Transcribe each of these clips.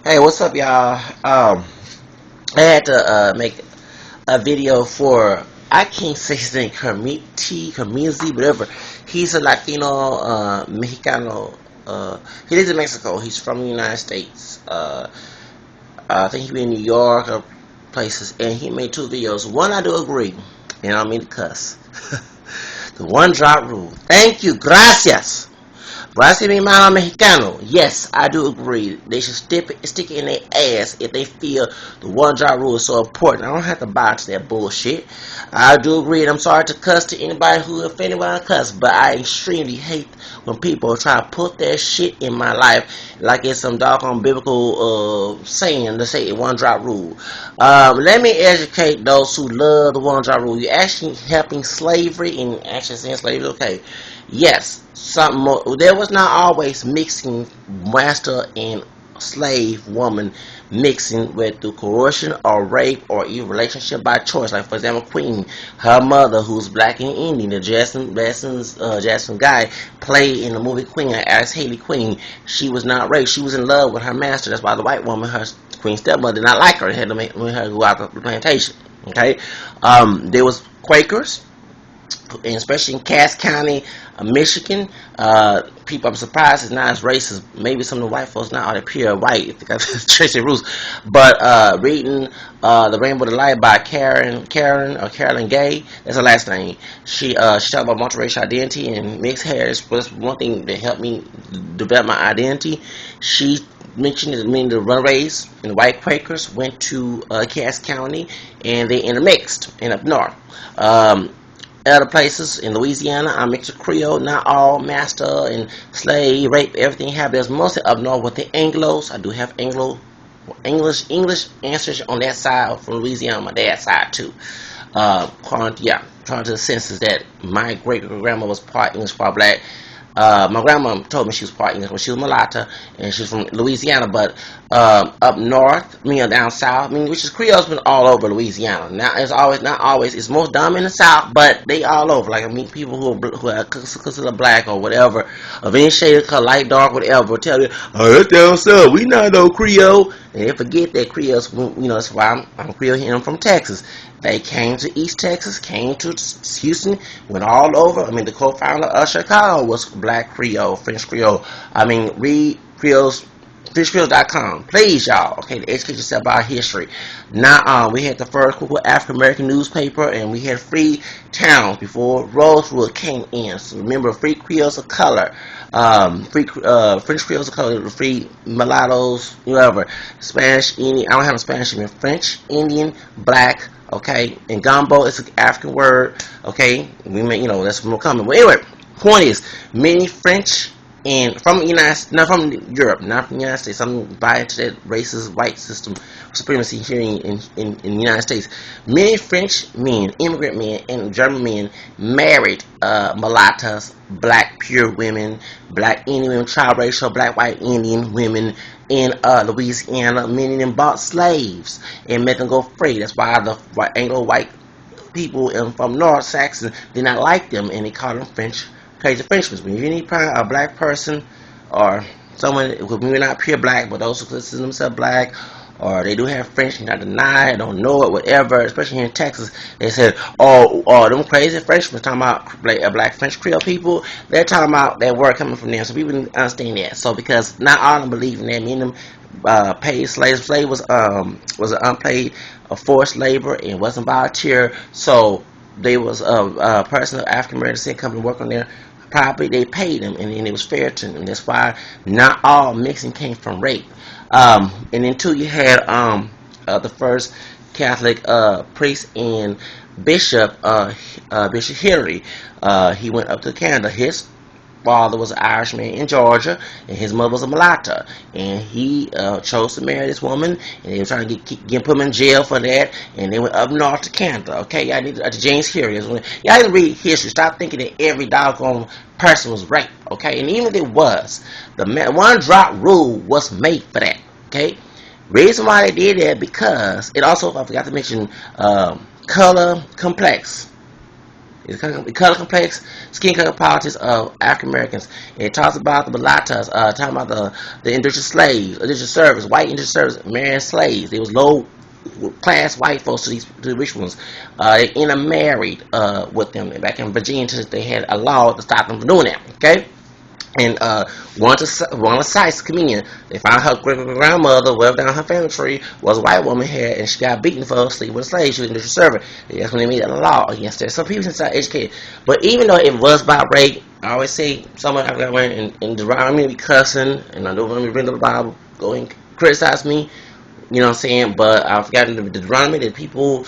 Hey, what's up, y'all? I had to make a video for, I can't say his name, Kemiztri, whatever. He's a Latino, Mexicano. He lives in Mexico. He's from the United States. I think he been in New York or places, and he made two videos. One, I do agree, and I don't mean to cuss. The one drop rule. Thank you, gracias. Gracias, mi mano mexicano. Yes, I do agree. They should stick it in their ass if they feel the one drop rule is so important. I don't have to buy into that bullshit. I do agree, and I'm sorry to cuss to anybody who offended when I cuss, but I extremely hate when people try to put that shit in my life like it's some doggone biblical saying to say one drop rule. Let me educate those who love the one drop rule. You're actually helping slavery and actually saying slavery, okay. Yes, something more. There was not always mixing master and slave woman mixing with through coercion or rape or even relationship by choice. Like for example, Queen, her mother who's black and Indian, the Jasmine guy played in the movie Queen as Haley Queen. She was not raped. She was in love with her master. That's why the white woman, her Queen stepmother, did not like her and had to make her go out the plantation. Okay, there was Quakers, and especially in Cass County, Michigan, people, I'm surprised it's not as racist. Maybe some of the white folks not all that pure white, if they got Tracy Roots. But reading The Rainbow of the Light by Carolyn Gay, that's her last name. She talked about multiracial identity and mixed hair. Was one thing that helped me develop my identity. She mentioned that the runaways and the white Quakers went to Cass County and they intermixed in up north. Other places in Louisiana, I mix a Creole, not all master and slave, rape, everything have. There's mostly up north with the Anglos. I do have English ancestors on that side from Louisiana, my dad's side too. Trying to the census that my great grandma was part English, part black. My grandma told me she was part English when she was mulatto, and she's from Louisiana. But up north, down south, which is Creole's been all over Louisiana. Now it's always not always. It's most dominant in the south, but they all over. Like I meet people who are considered black or whatever, of any shade of color, light, dark, whatever, will tell you, oh, that's down south. We not no Creole. And they forget that Creoles. That's why I'm Creole here. I'm from Texas. They came to East Texas, came to Houston, went all over. The co-founder of Chicago was black Creole, French Creole. Read Creoles, FrenchCreoles.com. Please, y'all, okay, to educate yourself about history. Now, we had the first African American newspaper, and we had free towns before Rosewood came in. So remember, free Creoles of color, French Creoles of color, free mulattoes, whatever. Spanish, Indian. I don't have a Spanish. French, Indian, black. Okay, and gumbo is an African word. Okay, we may, that's more common. But anyway, point is, many French and from from Europe, not from the United States. I'm buying into that racist white system supremacy here in the United States. Many French men, immigrant men, and German men married mulattoes, black pure women, black Indian women, triracial, black white Indian women in Louisiana. Many of them bought slaves and made them go free. That's why the Anglo-white people from North Saxon did not like them, and they called them French, crazy Frenchmen. When you need a black person or someone who maybe not pure black, but those who consider themselves black, or they do have French, not deny it, don't know it, whatever, especially here in Texas, they said, oh, them crazy Frenchmen talking about black French Creole people, they're talking about that word coming from them, so people didn't understand that. So because not all of them believe in that, many of them paid slaves. Slave was an unpaid forced labor and wasn't volunteer, so they was a person of African American descent coming to work on their property. They paid them, and then it was fair to them. That's why not all mixing came from rape. And then too, you had the first Catholic priest and bishop, Bishop Hillary. He went up to Canada. His father was an Irishman in Georgia, and his mother was a mulatto, and he chose to marry this woman, and they were trying to put him in jail for that, and they went up north to Canada. Okay, y'all need to James Hillary. Y'all need to read history. Stop thinking that every doggone person was raped. Okay, and even if it was, the one drop rule was made for that. Okay, reason why they did that because it also, I forgot to mention, color complex. The color complex, skin color politics of African Americans. It talks about the mulattoes, talking about the indentured slaves, indentured servants, white indentured servants marrying slaves. It was low class white folks to the rich ones. They intermarried with them. And back in Virginia, they had a law to stop them from doing that. Okay. And one of the sites comedian, they found her great grandmother, well down her family tree, was a white woman here, and she got beaten for sleeping with a slave. She was an indentured servant. That's when they made a law against her. Some people are not educated, but even though it was about rape, I always say someone I got in Deuteronomy be cussing, and I don't want to read the Bible, go and criticize me. You know what I'm saying? But I've forgotten the Deuteronomy that people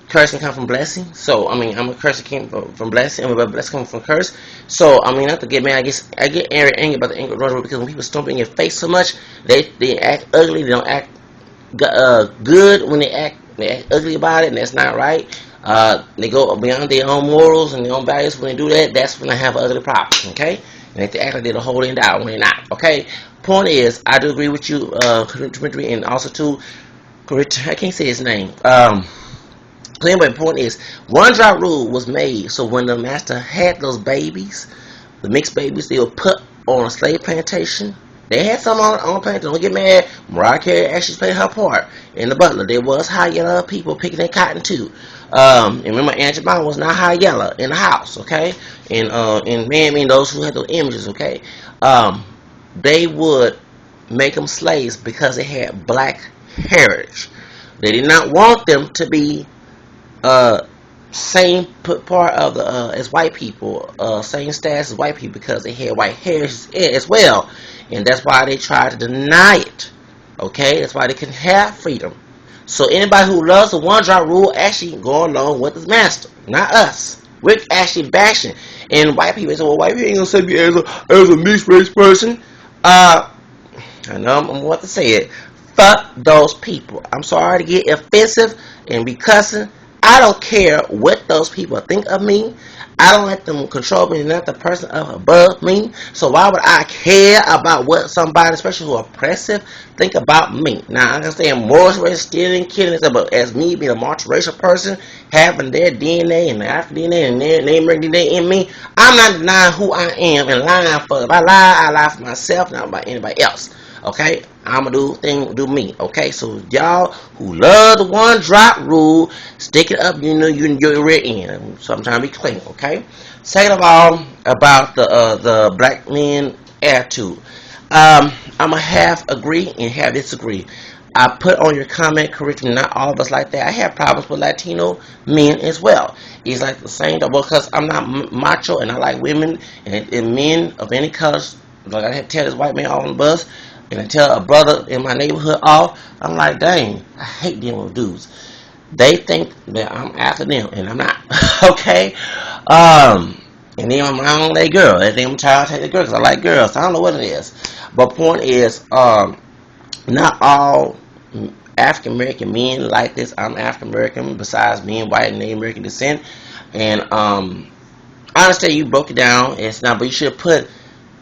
curse can come from blessing. So I mean, I'm a curse that came from blessing, and a blessing comes from curse. So I mean, not to get mad. I get angry about the anger rule because when people stomp in your face so much, they act ugly. They don't act good when they act ugly about it, and that's not right. They go beyond their own morals and their own values. When they do that, that's when they have an ugly problem. Okay, and if they act like they're the whole end out when they're not. Okay. Point is, I do agree with you, Kemiztri, and also too, I can't say his name. Anyway, the point is, one drop rule was made so when the master had those babies, the mixed babies, they were put on a slave plantation. They had some on plantation. Don't get mad. Mariah Carey actually played her part in the Butler. There was high yellow people picking their cotton too. And remember, Aunt Jemima was not high yellow in the house, okay? And man, I mean those who had those images, okay? They would make them slaves because they had black heritage. They did not want them to be same part of the as white people, same status as white people because they had white heritage as well, and that's why they tried to deny it. Okay, that's why they couldn't have freedom. So anybody who loves the one drop rule actually go along with his master, not us. We're actually bashing, and white people say, "Well, white people ain't gonna say me as a mixed race person." I know I'm what to say it. Fuck those people. I'm sorry to get offensive and be cussing. I don't care what those people think of me. I don't let them control me. They're not the person above me. So why would I care about what somebody, especially who are oppressive, think about me? Now I understand multiracial stealing, killing, but as me being a multiracial person, having their DNA and their African DNA and their name DNA in me, I'm not denying who I am and lying for. If I lie for myself, not about anybody else. Okay, I'ma do me. Okay, so y'all who love the one drop rule, stick it up. You know you're rear end. So I'm trying to be clean. Okay. Second of all, about the black men attitude, I'ma half agree and half disagree. I put on your comment correctly. Not all of us like that. I have problems with Latino men as well. It's like the same because I'm not macho and I like women and men of any colors. Like I had to tell this white man off on the bus. And I tell a brother in my neighborhood off, I'm like, dang, I hate dealing with dudes. They think that I'm after them, and I'm not. Okay? And then I'm on that girl. And then I'm trying to take the girl because I like girls. I don't know what it is. But point is, not all African American men like this. I'm African American, besides being white and Native American descent. And I understand you broke it down. It's not, but you should put.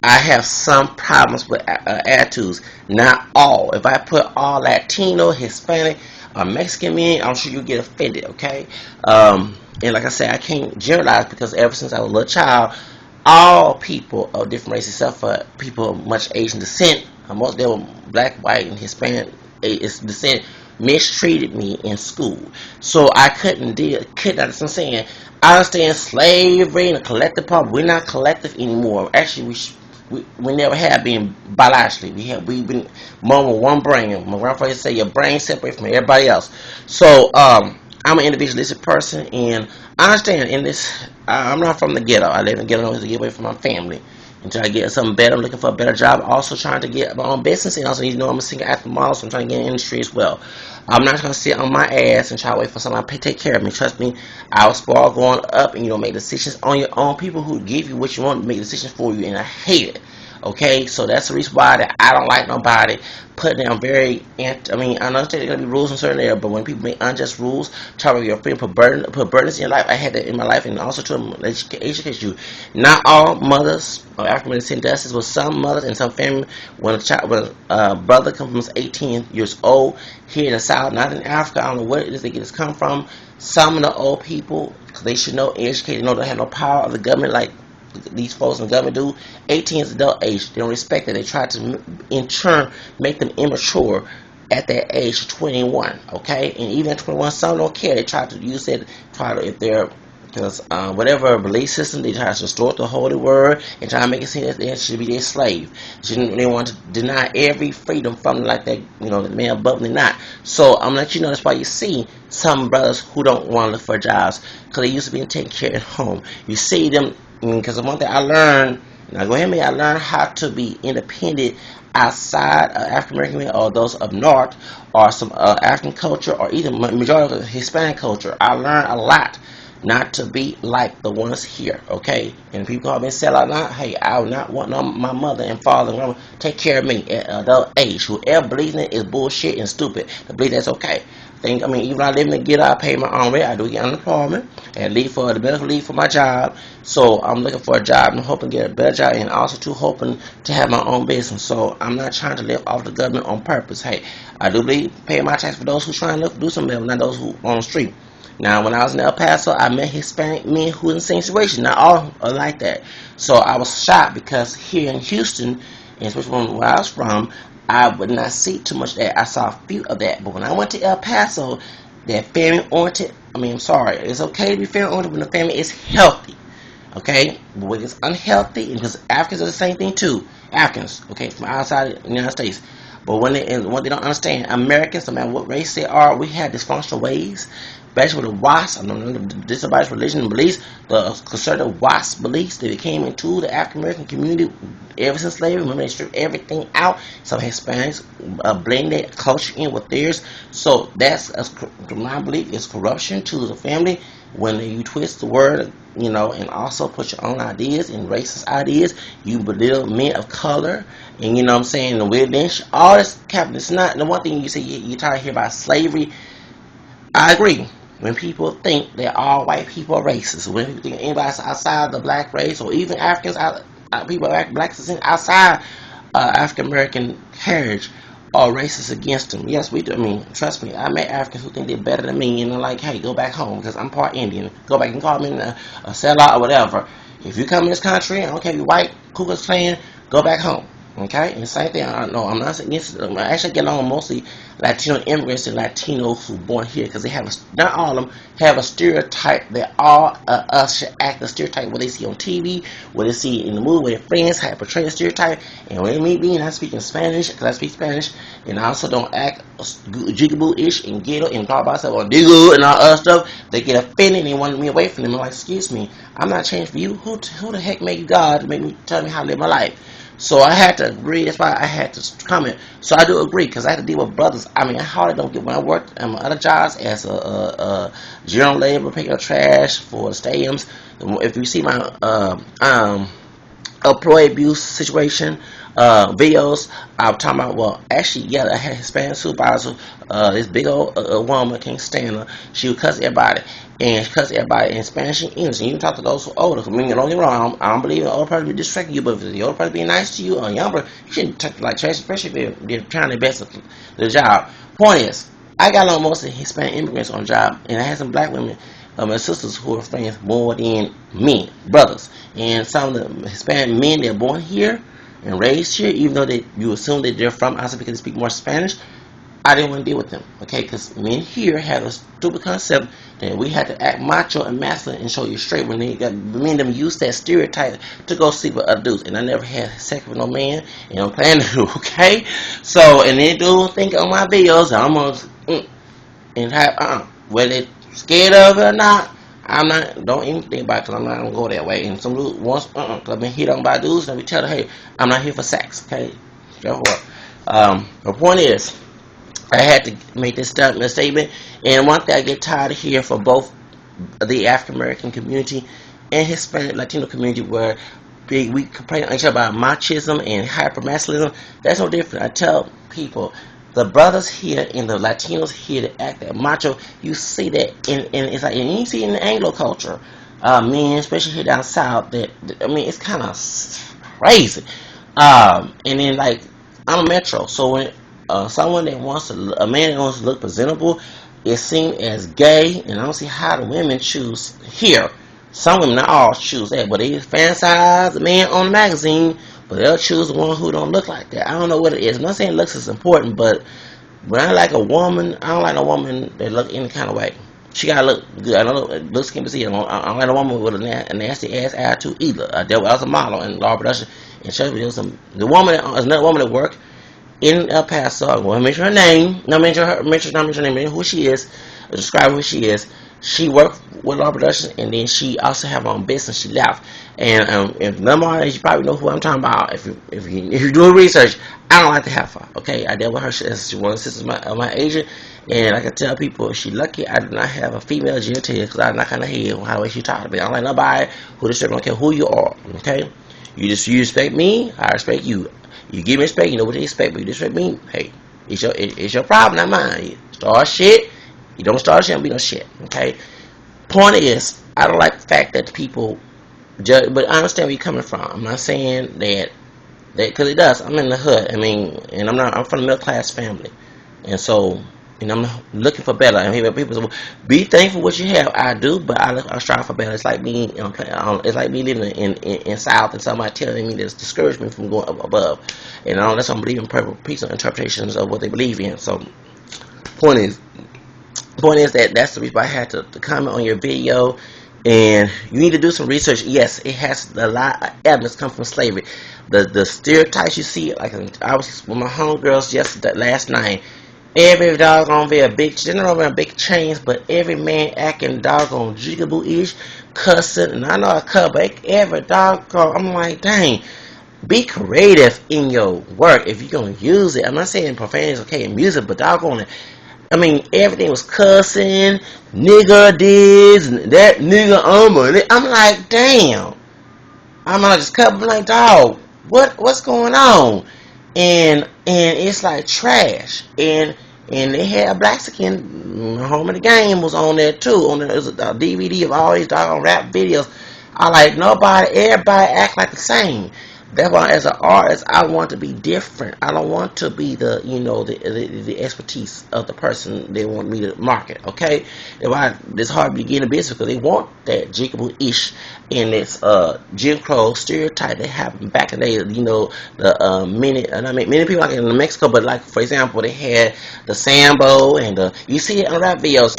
I have some problems with attitudes. Not all. If I put all Latino, Hispanic, Mexican men, I'm sure you get offended, okay? And like I said, I can't generalize because ever since I was a little child, all people of different races, except for people of much Asian descent, most of them were black, white, and Hispanic descent, mistreated me in school. So I couldn't that's what I'm saying. I understand slavery and a collective problem. We're not collective anymore. Actually, we never have been biologically. We've been born with one brain. My grandfather used to say your brain separated from everybody else. So I'm an individualistic person, and I understand in this. I'm not from the ghetto. I live in the ghetto to get away from my family until I get something better. I'm looking for a better job. Also trying to get my own business, and also I'm a single active model, so I'm trying to get in the industry as well. I'm not going to sit on my ass and try to wait for someone to take care of me. Trust me, I was spoiled growing up, and you don't make decisions on your own. People who give you what you want make decisions for you, and I hate it. Okay, so that's the reason why that I don't like nobody putting down I mean, I understand there's gonna be rules in certain areas, but when people make unjust rules, try to your friend put burdens in your life. I had that in my life, and also to educate you. Not all mothers or African American justice, but some mothers and some family, when a brother comes from 18 years old here in the South, not in Africa, I don't know where it is they get this come from. Some of the old people, they should know, educated, know they have no power of the government like these folks in the government do. 18 is adult age. They don't respect it. They try to, in turn, make them immature at that age of 21. Okay, and even at 21, some don't care. They try to use it. If they're because whatever belief system, they try to distort the holy word and try to make it seem that they should be their slave. They want to deny every freedom from them like that, the man above them not. So I'm gonna let you know that's why you see some brothers who don't want to look for jobs because they used to be taken care of at home. You see them because the one thing I learned, now go ahead and I learned how to be independent outside African American or those up north or some African culture or even majority of Hispanic culture. I learned a lot not to be like the ones here, okay? And people call me sellout now. Hey, I would not want my mother and father and grandma take care of me at adult age. Whoever believes in it is bullshit and stupid. To believe that's okay. Even I live in the ghetto, I pay my own rent. I do get unemployment and leave for the medical leave for my job. So I'm looking for a job and hoping to get a better job, and also too hoping to have my own business. So I'm not trying to live off the government on purpose. Hey, I do believe paying my tax for those who trying to do something, not those who on the street. Now, when I was in El Paso, I met Hispanic men who were in the same situation. Not all are like that. So I was shocked because here in Houston, and especially where I was from, I would not see too much of that. I saw a few of that. But when I went to El Paso, that family-oriented, I'm sorry, it's okay to be family-oriented when the family is healthy. Okay? But when it's unhealthy, because Africans are the same thing too. Africans, okay, from outside the United States. But what they don't understand, Americans, no matter what race they are, we have dysfunctional ways. Especially with the WASP, this about religion and beliefs, the conservative WASP beliefs that came into the African American community ever since slavery. Remember, they stripped everything out. Some Hispanics blend their culture in with theirs. So that's, my belief, is corruption to the family when you twist the word, and also put your own ideas and racist ideas. You belittle men of color, and the weird lynch, all this capital. It's not the one thing you say you try to hear about slavery. I agree. When people think that all white people are racist, when people think anybody outside the black race, or even Africans, people blacks outside African American heritage, are racist against them. Yes, we do. Trust me, I met Africans who think they're better than me, and they're like, hey, go back home because I'm part Indian. Go back and call me a sellout or whatever. If you come in this country, I don't care if you're white, Ku Klux Klan, go back home. Okay, and the same thing. I'm not against. I actually get along with mostly Latino immigrants and Latinos who are born here because they have not all of them have a stereotype that all us should act a stereotype what they see on TV, what they see in the movie, where their friends have portrayed a stereotype. And when me being I speak in Spanish because I speak Spanish, and I also don't act jigaboo-ish and ghetto and talk about myself or digo and all other stuff, they get offended and they want me away from them. I'm like, excuse me, I'm not changed for you. Who the heck made you God to make me tell me how to live my life? So I had to agree. That's why I had to comment. So I do agree because I had to deal with brothers. I hardly don't get when I worked at my other jobs as a general labor, picking up trash for the stadiums. If you see my employee abuse situation videos, I'm talking about. Well, actually, yeah, I had a Hispanic supervisor. This big old woman, can't stand her. She would cuss everybody. And she cuss everybody in Spanish and English. And you can talk to those who are older. Don't get me wrong. I don't believe an older person be disrespecting you, but if the older person being nice to you or younger, you shouldn't talk like trash, especially if they're trying their best to the job. Point is, I got along most of the Hispanic immigrants on the job, and I had some black women, my sisters who are friends more than men, brothers. And some of the Hispanic men that are born here and raised here, even though you assume that they're from outside because they speak more Spanish, I didn't want to deal with them, okay? Because men here have a stupid concept that we had to act macho and masculine and show you straight when they got men them use that stereotype to go sleep with other dudes. And I never had sex with no man, and I'm planning to, okay? So, and they do think on my videos, I'm gonna and have whether they scared of it or not. I'm not. Don't even think about it because I'm not gonna go that way. And some dudes once, because I've been hit on by dudes, and we tell them, hey, I'm not here for sex, okay? Therefore, the point is, I had to make this statement, and one thing I get tired of here for both the African American community and Hispanic Latino community, where we complain about machismo and hypermasculinism. That's no different. I tell people, the brothers here and the Latinos here that act that macho, you see that in it's like, and you see in the Anglo culture, men, especially here down south, that I mean, it's kind of crazy. And then like I'm a metro, so when someone that wants to, a man that wants to look presentable, is seen as gay, and I don't see how the women choose here. Some women, not all, choose that, but they fantasize the man on the magazine, but they'll choose the one who don't look like that. I don't know what it is. I'm not saying looks is important, but when I like a woman, I don't like a woman that look any kind of way. She gotta look good. I know looks can be seen. I don't like a woman with a nasty ass attitude either. I was a model in law production, and there was the woman, another woman that worked in El Paso. I want to mention her name. Not mention her name. Mention who she is. Describe who she is. She worked with law production, and then she also have her own business. She left, and if none more, you probably know who I'm talking about. If you're doing research, I don't like to have her. Okay, I dealt with her. She one of the sisters of my agent, and I can tell people if she lucky. I do not have a female genitalia because I'm not gonna hear how the way she talk to me. I don't like nobody who just don't care who you are. Okay, you respect me, I respect you. You give me respect, you know what to expect, but you disrespect me, hey, it's your problem, not mine. You start shit, you don't start shit, don't be no shit, okay? Point is, I don't like the fact that people judge, but I understand where you're coming from. I'm not saying that because it does. I'm in the hood, I mean, and I'm from a middle class family, and so, and I'm looking for better. I mean, people say, be thankful for what you have. I do, but I strive for better. It's like me, it's like me living in South, and somebody telling me that's discouraged me from going up above. And that's why I'm believing purple peace interpretations of what they believe in. So, point is that's the reason why I had to comment on your video. And you need to do some research. Yes, it has a lot of evidence come from slavery. The stereotypes you see, like I was with my homegirls last night. Every doggone wear big, they don't wear big chains, but every man acting doggone jigaboo-ish, cussing, and I know I cut, but every doggone, I'm like, dang, be creative in your work if you're going to use it. I'm not saying profanity is okay in music, but doggone it. I mean, everything was cussing, nigga this, and that nigga, I'm like, damn. I'm not just cut, I'm like, dog, what's going on? And it's like trash. And they had a black skin. Home of the Game was on there too. It was a DVD of all these doggone rap videos. I like everybody act like the same. That's why, as an artist, I want to be different. I don't want to be the expertise of the person they want me to market. Okay, that's why it's hard to get in business because they want that jigaboo-ish and this Jim Crow stereotype that happened back in the day. You know, many people like in Mexico, but like for example, they had the Sambo and you see it on rap videos.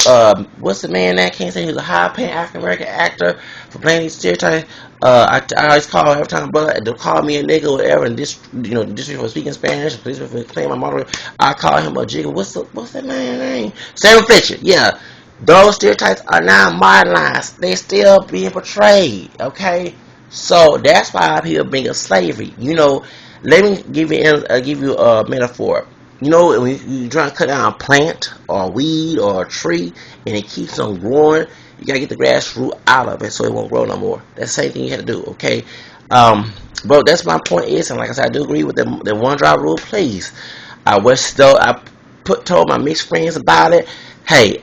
What's the man that can't say he was a high paying African American actor for playing these stereotypes? I always call every time, brother, they'll call me a nigga or whatever, and this for speaking Spanish, police for playing my mother. I call him a jigger. What's that man's name? Sam Fisher. Yeah, those stereotypes are now modernized. They still being portrayed. Okay, so that's why people bring up slavery. You know, let me give you a metaphor. You know, when you try to cut down a plant or a weed or a tree, and it keeps on growing. You gotta get the grass root out of it so it won't grow no more. That's the same thing you have to do, okay? But that's my point is, and like I said, I do agree with the one drop rule. Please, I told my mixed friends about it. Hey,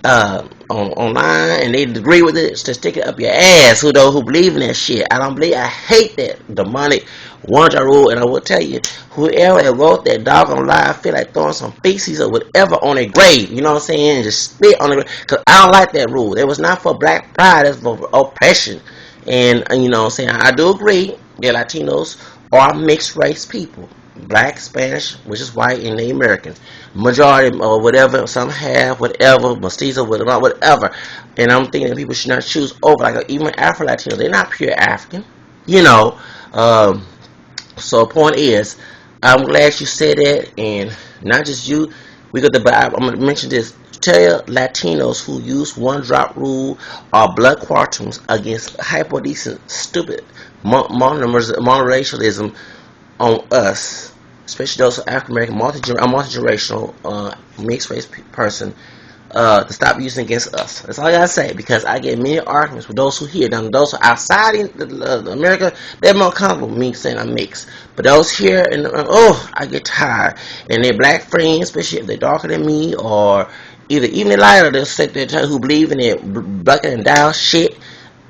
online, and they agree with it. To stick it up your ass. Who believe in that shit? I hate that demonic one drop rule, and I will tell you, whoever wrote that doggone lie, I feel like throwing some feces or whatever on their grave. You know what I'm saying? And just spit on the grave. Because I don't like that rule. It was not for black pride. It's for oppression. And you know what I'm saying? I do agree that Latinos are mixed race people. Black, Spanish, which is white, and Native American. Majority or whatever, some have, whatever, mestizo, whatever. And I'm thinking that people should not choose over, like even Afro-Latinos. They're not pure African. You know, so point is, I'm glad you said that, and not just you. But I'm gonna mention this. Tell Latinos who use one drop rule or blood quantum against hypodecent, stupid monoracialism on us, especially those African American multi-generational mixed race person. to stop using against us. That's all I gotta say, because I get many arguments with those who here. Now, those who are outside in America, they're more comfortable with me saying I'm mixed. But those here, I get tired. And their black friends, especially if they're darker than me, or either even lighter, they'll say they're who believe in it, bucking and down shit.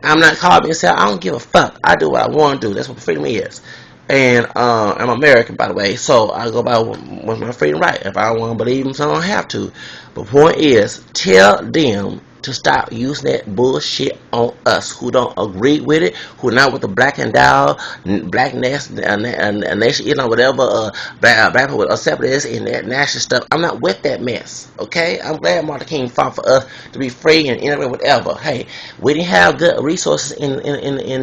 I'm not calling myself. I don't give a fuck. I do what I want to do. That's what freedom is. And I'm American, by the way, so I go by what's my freedom right. If I don't want to believe them, so I don't have to. But the point is, tell them to stop using that bullshit on us who don't agree with it, who are not with the black and down, black nation, whatever, black people would accept this and that national stuff. I'm not with that mess, okay? I'm glad Martin King fought for us to be free and integrate, whatever. Hey, we didn't have good resources in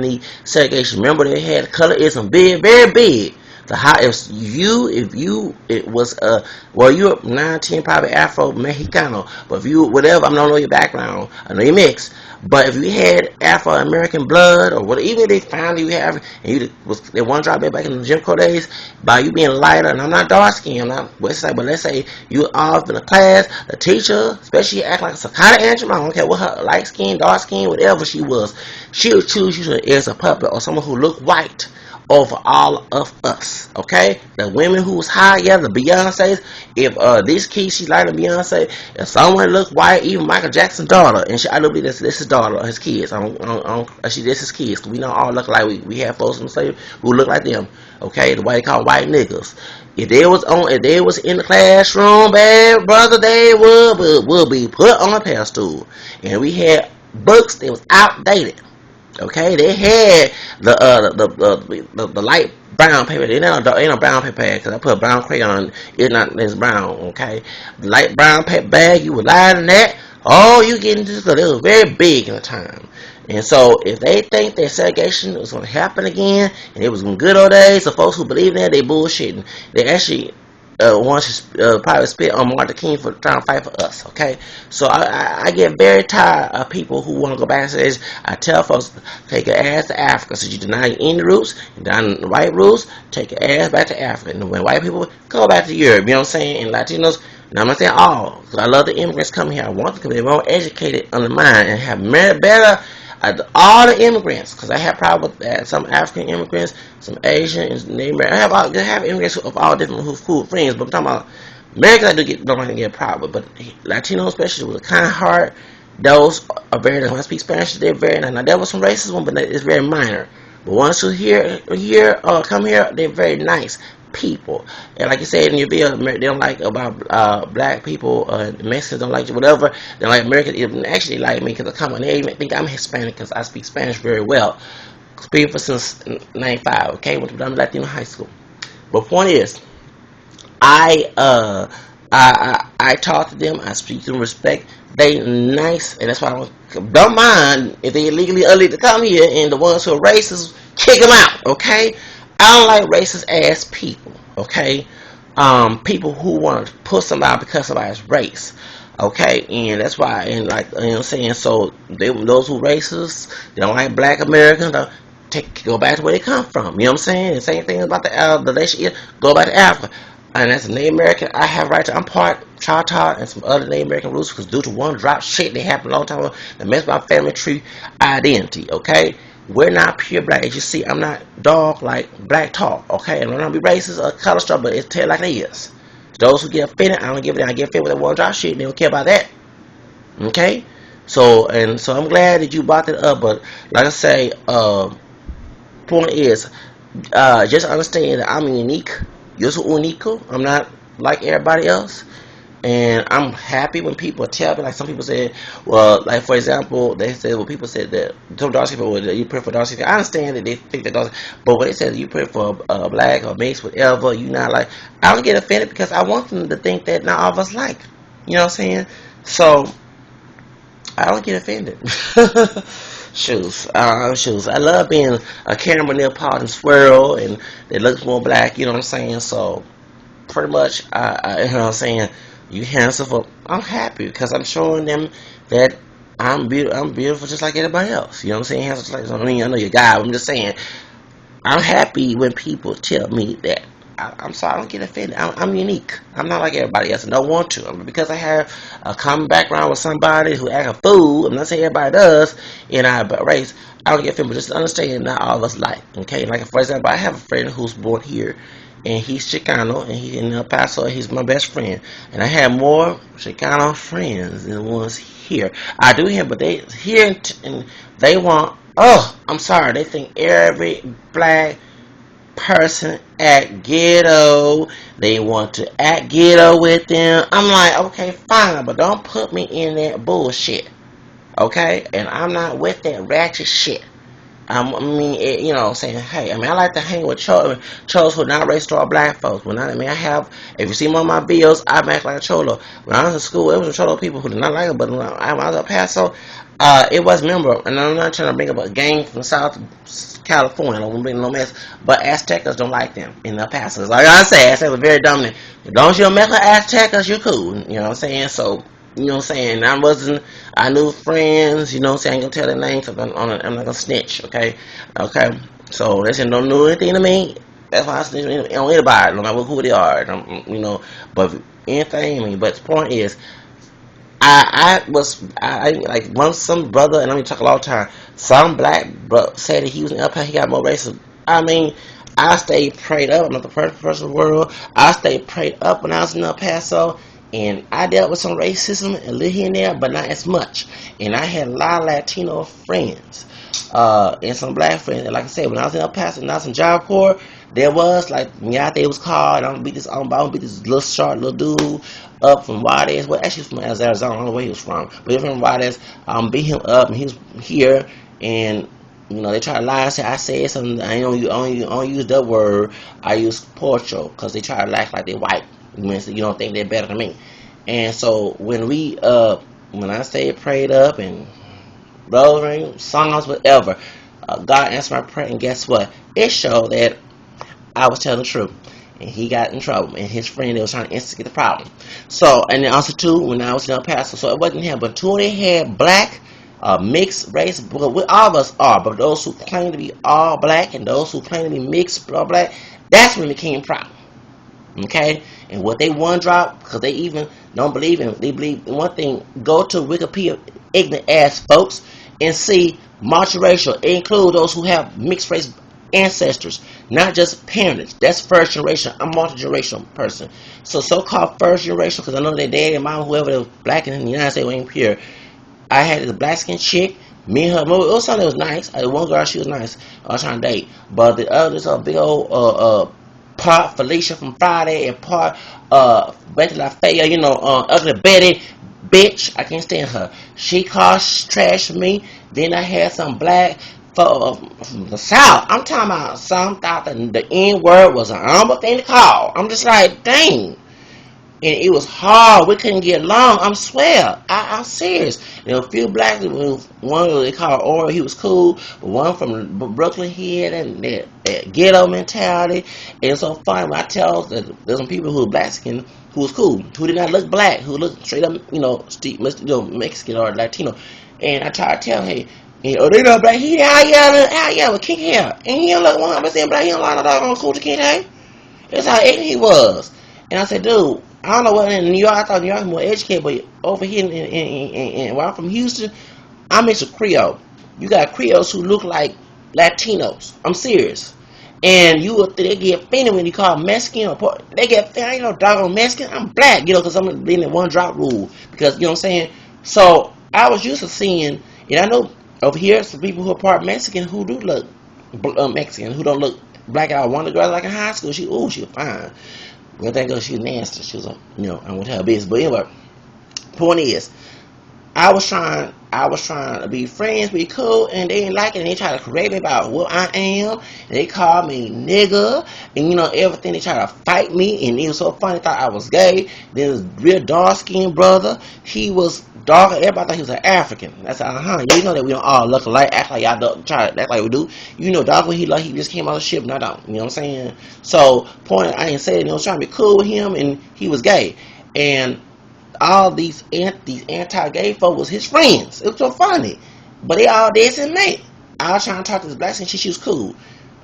the segregation. Remember, they had colorism big, very big. If you it was you're 9-10 probably Afro Mexicano, but if you whatever, I don't know your background, I know you're mixed, but if you had Afro American blood or whatever, even if they found you have, and they want to drop it back in the Jim Crow days, by you being lighter, and I'm not dark skinned, I'm not West Side, but let's say you off in a class, the teacher, especially act like a psychotic Angela, I don't care what her light skin, dark skin, whatever she was, she would choose you as a puppet or someone who looked white over all of us, okay? The women who's high, yeah, the Beyonce's. If this kid, she's like a Beyonce. If someone look white, even Michael Jackson's daughter, and I believe this his daughter or his kids. This his kids. We don't all look like we have folks in the slave who look like them, okay? The way they call white niggas. If they was in the classroom, bad brother, they would be put on a pedestal. And we had books that was outdated. Okay, they had the light brown paper. Ain't no brown paper bag, because I put brown crayon. It's brown. Okay, the light brown paper bag. You would lie in that. Oh, you getting this because it was very big in the time. And so, if they think that segregation was going to happen again, and it was in good old days, the folks who believe in that, they bullshitting. They actually want to probably spit on Martin King for trying to fight for us, okay? So I get very tired of people who want to go back and say this. I tell folks, take your ass to Africa. So you deny your Indian roots, you deny the white roots, take your ass back to Africa. And when white people go back to Europe, you know what I'm saying, and Latinos, now I'm not saying all, because I love the immigrants coming here. I want them to come here more educated on the mind and have better all the immigrants, because I have problems with some African immigrants, some Asian, and I have immigrants of all different who's cool friends, but I'm talking about Americans. Don't get a problem, but Latinos, especially with a kind heart, those are very nice. When I speak Spanish, they're very nice. Now there was some racism, but it's very minor. But once you come here, they're very nice people. And like you said in your video, they don't like about black people, Mexicans don't like you, whatever. They don't like Americans. Actually like me because I come on. They even think I'm Hispanic because I speak Spanish very well. Speaking for since '95. Okay, went to Latino high school. But point is, I talk to them. I speak to them respect. They nice, and that's why I don't mind if they illegally illegal to come here. And the ones who are racist, kick them out. Okay. I don't like racist ass people, okay? People who want to put somebody because somebody's race, okay? And that's why, and like, you know what I'm saying? So, those who racist, they don't like black Americans, go back to where they come from, you know what I'm saying? The same thing about the nation, go back to Africa. And as a Native American, I have right to, I'm part Choctaw and some other Native American roots, because due to one drop shit that happened a long time ago, that messed my family tree identity, okay? We're not pure black. As you see, I'm not dog like black talk, okay? And I'm not be racist or color struck, but it's tell like it is. Those who get offended, I don't give it. I get offended with that one drop shit. They don't care about that, okay? So I'm glad that you brought it up. But like I say, point is, just understand that I'm unique. You're so unico. I'm not like everybody else. And I'm happy when people tell me, like some people said, well, like for example, they said, well, people said that some dark people, you pray for dark skin. I understand that they think that dark, but when they said you pray for black or mixed, whatever, you not like, I don't get offended because I want them to think that not all of us like, you know what I'm saying? So I don't get offended. Shoes. I love being a camera Neapolitan swirl, and it looks more black, you know what I'm saying? So pretty much, you know what I'm saying? You handsome for, I'm happy because I'm showing them that I'm beautiful just like everybody else. You know what I'm saying? Handsome like, I know you're a guy, but I'm just saying, I'm happy when people tell me that I'm sorry, I don't get offended. I'm unique. I'm not like everybody else. I don't want to. Because I have a common background with somebody who act a fool. I'm not saying everybody does in our race. I don't get offended, but just understand not all of us like. Okay, like for example, I have a friend who's born here, and he's Chicano, and he's in El Paso, and he's my best friend. And I have more Chicano friends than the ones here. I do here, but they here and they want. Oh, I'm sorry. They think every black person act ghetto. They want to act ghetto with them. I'm like, okay, fine, but don't put me in that bullshit. Okay? And I'm not with that ratchet shit. Saying, hey, I like to hang with chos who are not racist or black folks. I have, if you see one of my videos, I act like a cholo. When I was in school, it was a cholo people who did not like it, but when I was in El Paso, it was memorable. And I'm not trying to bring up a gang from South California. I don't want to bring no mess, but Aztecas don't like them in El Paso. Like I said, Aztecas were very dominant. Don't you mess with Aztecas, you're cool. You know what I'm saying? So, you know what I'm saying? I knew friends, you know what I'm saying? I ain't gonna tell their names because I'm not gonna snitch, okay? Okay? So, they said don't know anything to me. That's why I snitch on anybody, no matter who they are, but anything, but the point is, some brother, and let me talk a long time, some black bro said that he was in El Paso, he got more racist. I stayed prayed up. I'm not the first person in the world. I stayed prayed up when I was in El Paso. And I dealt with some racism a little here and there, but not as much. And I had a lot of Latino friends, and some black friends. And like I said, when I was in El Paso and I was in Job Corps, there was like Miate was called. I'm gonna beat this little short little dude up from Juarez. Well, actually from Arizona. I don't know where he was from, but he was from Juarez. Beat him up, and he was here. And they try to lie and say I said something. I don't use that word. I use porcho because they try to act like they white. You don't think they're better than me. And so when I say prayed up and rose songs, whatever, God answered my prayer, and guess what? It showed that I was telling the truth. And he got in trouble, and his friend, they was trying to instigate the problem. So, and then also too, when I was in El Paso, so it wasn't him, but two they had black, mixed race, but all of us are, but those who claim to be all black and those who claim to be mixed black, that's when it became a problem. Okay, and what they one drop, because they even don't believe in, they believe in one thing. Go to Wikipedia, ignorant ass folks, and see multiracial. It includes those who have mixed race ancestors, not just parents. That's first generation. I'm a multi-generational person. So-called first generation, because I know their daddy and mom, whoever was black in the United States, ain't pure. I had this black skinned chick. Me and her, it was something that was nice. One girl, she was nice. I was trying to date, but the other is a big old part Felicia from Friday, and part Betty LaFayette, ugly Betty, bitch. I can't stand her. She caused trash for me. Then I had some black from the South. I'm talking about some thought that the N word was an humble thing to call. I'm just like, dang. And it was hard. We couldn't get along. I'm swear. I'm serious. There were a few black people. One they called Oral. He was cool. But one from Brooklyn here, and that ghetto mentality. And it's so funny when I tell that there's some people who are black skin who was cool, who did not look black, who looked straight up, Mexican or Latino. And I try to tell him, they not black. He out here with kink hair, and he don't look 100% black. He don't like no doggone cool to kink hair. That's how ignorant he was. And I said, dude, I don't know what in New York. I thought New York was more educated, but over here in where I'm from, Houston, I mix with Creole. You got Creoles who look like Latinos. I'm serious. And they get offended when you call them Mexican or they get offended. I ain't no doggone Mexican. I'm black, because I'm in the one drop rule. Because you know what I'm saying. So I was used to seeing, and I know over here some people who are part Mexican who do look Mexican, who don't look black at all. One of the girls like in high school, she was fine. Well, that girl, she was nasty. She was, I won't tell her business. But anyway, point is, I was trying to be friends, be cool, and they didn't like it. And they tried to correct me about what I am. And they called me nigga, and everything. They tried to fight me, and it was so funny. They thought I was gay. Then this real dark skinned brother, he was darker. Everybody thought he was an African. That's you know that we don't all look alike, act like y'all don't try to act like we do. Dark when he just came out of the ship, and I don't. You know what I'm saying? So point, I didn't say that. I was trying to be cool with him, and he was gay, and all these anti-gay folk was his friends. It was so funny. But they all dancing me. I was trying to talk to this black skin. She was cool.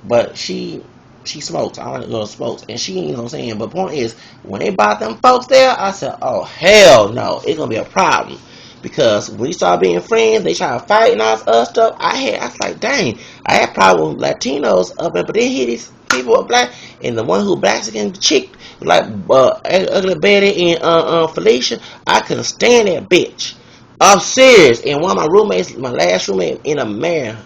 But she she smokes. I don't like to go to smokes. And she, you know what I'm saying? But point is, when they brought them folks there, I said, oh, hell no. It's going to be a problem. Because when we started being friends, they try to fight and all this other stuff. I was like, dang, I had problems with Latinos up there, but then here these people are black, and the one who black skin chick, like Ugly Betty and Felicia, I couldn't stand that bitch. I'm serious. And one of my roommates, my last roommate in a man,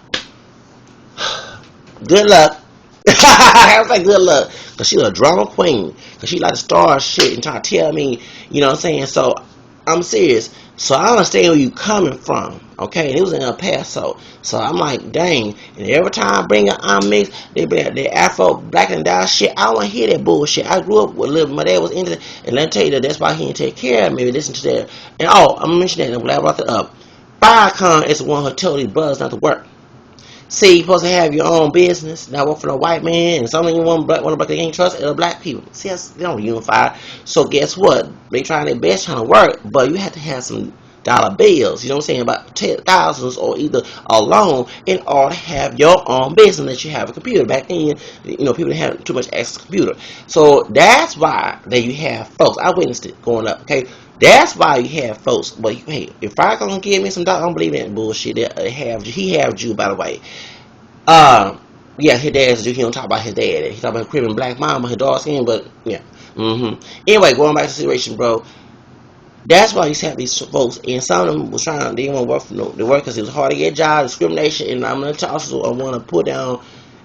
good luck. I was like, good luck. Because she's a drama queen. Because she like to star shit and try to tell me, you know what I'm saying? So, I'm serious. So, I understand where you coming from. Okay? And it was in El Paso. So, I'm like, dang. And every time I bring an mix, they bring the Afro, black and down shit. I don't want to hear that bullshit. I grew up with my dad was into it. And let me tell you that that's why he didn't take care of me. Listen to that. And I'm going to mention that. I'm glad I brought that up. Farrakhan is the one who told these brothers not to work. See, you're supposed to have your own business, not work for no white man, and some of you want to break the trust other black people. See, they don't unify. So guess what? They trying their best trying to work, but you have to have some dollar bills, you know what I'm saying, about thousands or either a loan in order to have your own business that you have a computer. Back then, you know, people didn't have too much access to computer. So that's why that you have folks. I witnessed it growing up, okay? That's why you have folks. But hey, if I gonna give me some dollars, I don't believe in that bullshit. He have Jew, by the way. Yeah, his dad's Jew. He don't talk about his dad. He talk about Caribbean black mama, his dark skin. But yeah. Anyway, going back to the situation, bro. That's why you have these folks, and some of them was trying. They didn't want to work for the work because it was hard to get jobs, discrimination, and I'm gonna also I want to put down,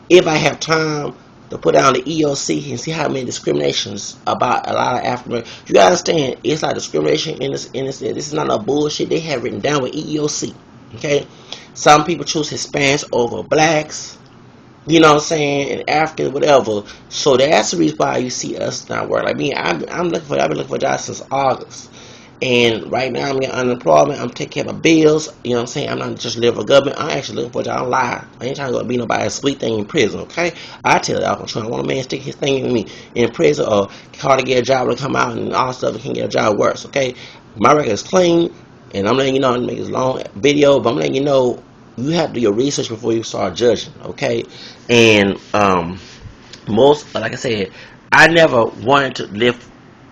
if I have time, to put down the EOC and see how many discriminations about a lot of African Americans. You gotta understand, it's like discrimination in this. This is not no bullshit. They have written down with EEOC. Okay, some people choose Hispanics over blacks. You know what I'm saying, and Africans, whatever. So that's the reason why you see us not work. Like me, I've been looking for jobs since August. And right now I'm getting unemployment. I'm taking care of my bills. You know what I'm saying? I'm not just living for government. I'm actually looking for a job. I'm lying. I ain't trying to go be nobody's sweet thing in prison, okay? I tell y'all, I'm trying. I want a man to stick his thing in me in prison or hard to get a job to come out and all stuff and can get a job worse, okay? My record is clean, and I'm letting you know, I'm making this long video, but I'm letting you know you have to do your research before you start judging, okay? And most, like I said, I never wanted to live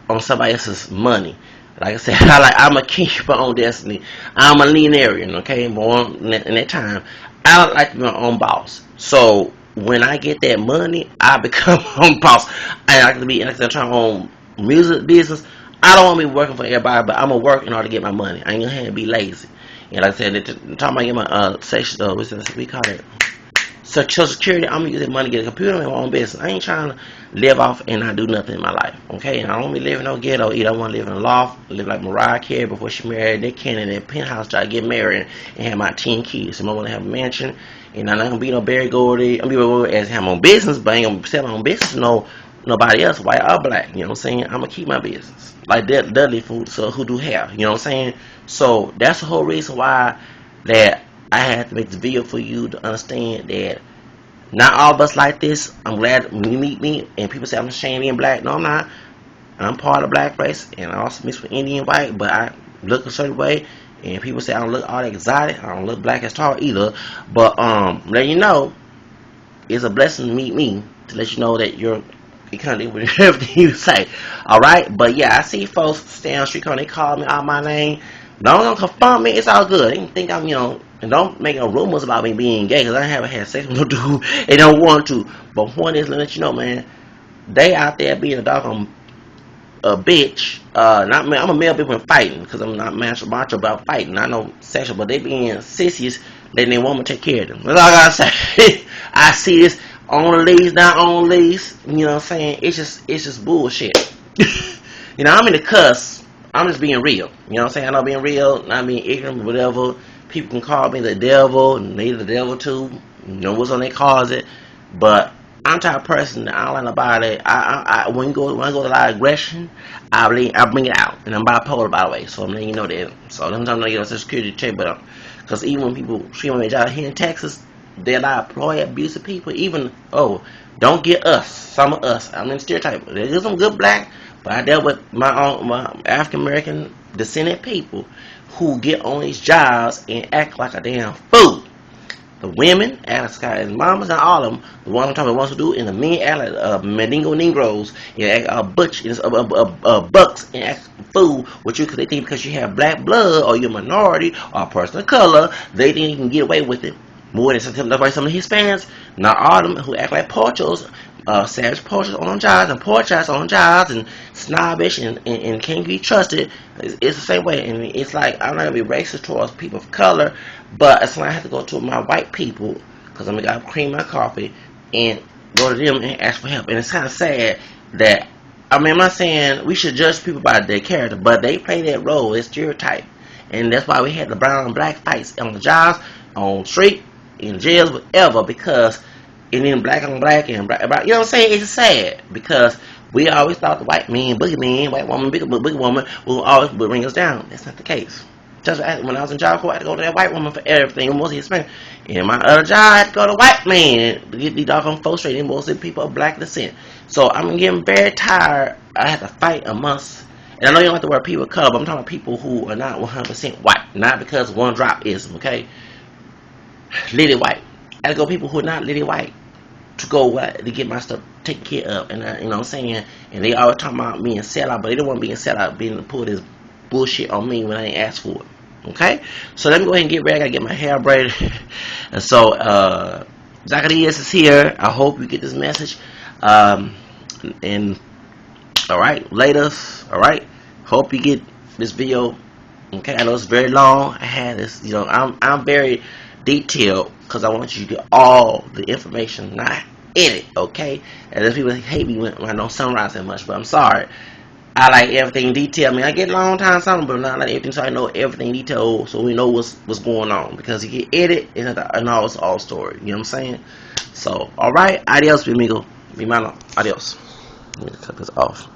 on somebody else's money. Like I said, I'm a king of my own destiny. I'm a linearian, okay? Born in that time. I don't like to be my own boss. So when I get that money, I become my own boss. I like to be, like I said, trying my own music business. I don't want to be working for everybody, but I'm gonna work in order to get my money. I ain't gonna have to be lazy. And like I said, the time I get my section, we call it Social Security, I'm gonna use that money to get a computer and my own business. I ain't trying to live off and not do nothing in my life, okay? And I don't be living no ghetto either. I want to live in a loft, live like Mariah Carey before she married Nick Cannon in a penthouse, try to get married and have my 10 kids. And I want to have a mansion, and I'm not gonna be no Barry Gordy. I'm gonna be able to have my own business, but I ain't gonna sell my own business to nobody else, white or black. You know what I'm saying? I'm gonna keep my business like Dudley Food, so who do have? You know what I'm saying? So that's the whole reason why that I had to make this video for you to understand that not all of us like this. I'm glad when you meet me and people say I'm ashamed of being black. No, I'm not. I'm part of the black race, and I also mix with Indian white, but I look a certain way. And people say I don't look all that exotic. I don't look black as tall either. But let you know, it's a blessing to meet me to let you know that you're kind of with everything you say. All right, but yeah, I see folks stay on the street corner. They call me out my name. Don't confirm me. It's all good. They can think I'm, and don't make no rumors about me being gay, because I haven't had sex with no dude. They don't want to. But point is, let you know, man, they out there being a doggone bitch. Not me. I'm a male people fighting, because I'm not macho about fighting. I know sexual, but they being sissies, letting their woman take care of them. That's all I gotta say. I see this on the lease, not on the lease. You know what I'm saying? It's just bullshit. I'm in the cuss. I'm just being real. You know what I'm saying? I'm not being real, not being ignorant, whatever. People can call me the devil, and they the devil too. You know what's on their closet. But I'm the type of person that I don't like nobody. When I go to a lot of aggression, I bring it out. And I'm bipolar, by the way. So I'm letting you know that. So sometimes I get a social security check, but because even when people treat me a job here in Texas, they're a lot of employee abusive people. Even don't get us. Some of us. I'm in the stereotype. There's some good black. But I dealt with my African American descendant people who get on these jobs and act like a damn fool. The women act like Sky's mamas, and all of them. The one I'm talking about, the ones who do, and the men act like Mandingo Negroes, and act butch, bucks, and act fool. What you? Cause they think because you have black blood, or you're a minority, or a person of color, they think you can get away with it more than some of the Hispanics. Not all of them who act like porchos, savage porchos on jobs, and porchos on jobs, and snobbish, and can't be trusted. It's the same way, and it's like I'm not gonna be racist towards people of color, but it's like I have to go to my white people because I'm gonna cream my coffee and go to them and ask for help. And it's kind of sad that I'm not saying we should judge people by their character, but they play that role. It's stereotype, and that's why we had the brown and black fights on the jobs, on the street, in jails, whatever, because and then black on black and black, you know what I'm saying? It's sad because we always thought the white man, boogie man, white woman, big woman will always bring us down. That's not the case. Just when I was in job corps, I had to go to that white woman for everything, mostly Hispanic. And my other job, I had to go to white man to get these doggone folks straight. And mostly people of black descent. So I'm getting very tired. I have to fight amongst, and I know you don't have to wear people of color, but I'm talking about people who are not 100% white, not because one drop is, okay? Lily white. I had to go people who are not lily white to go to get my stuff taken care of, and you know what I'm saying. And they always talking about being sell out, but they don't want to be sell out, being to pull this bullshit on me when I ain't asked for it. Okay, so let me go ahead and get ready. I gotta get my hair braided. And so Zacchaeus is here. I hope you get this message. And all right, later. All right, hope you get this video. Okay, I know it's very long. I had this, you know, I'm very detailed because I want you to get all the information, not edit. Okay, and there's people that hate me when I don't summarize that much, but I'm sorry. I like everything detailed. I mean, I get long time something, but not like everything, so I know everything detailed, so we know what's going on. Because you get edit, and all it's all story. You know what I'm saying? So, all right, adios, amigo. Mi mano, adios. Let me cut this off.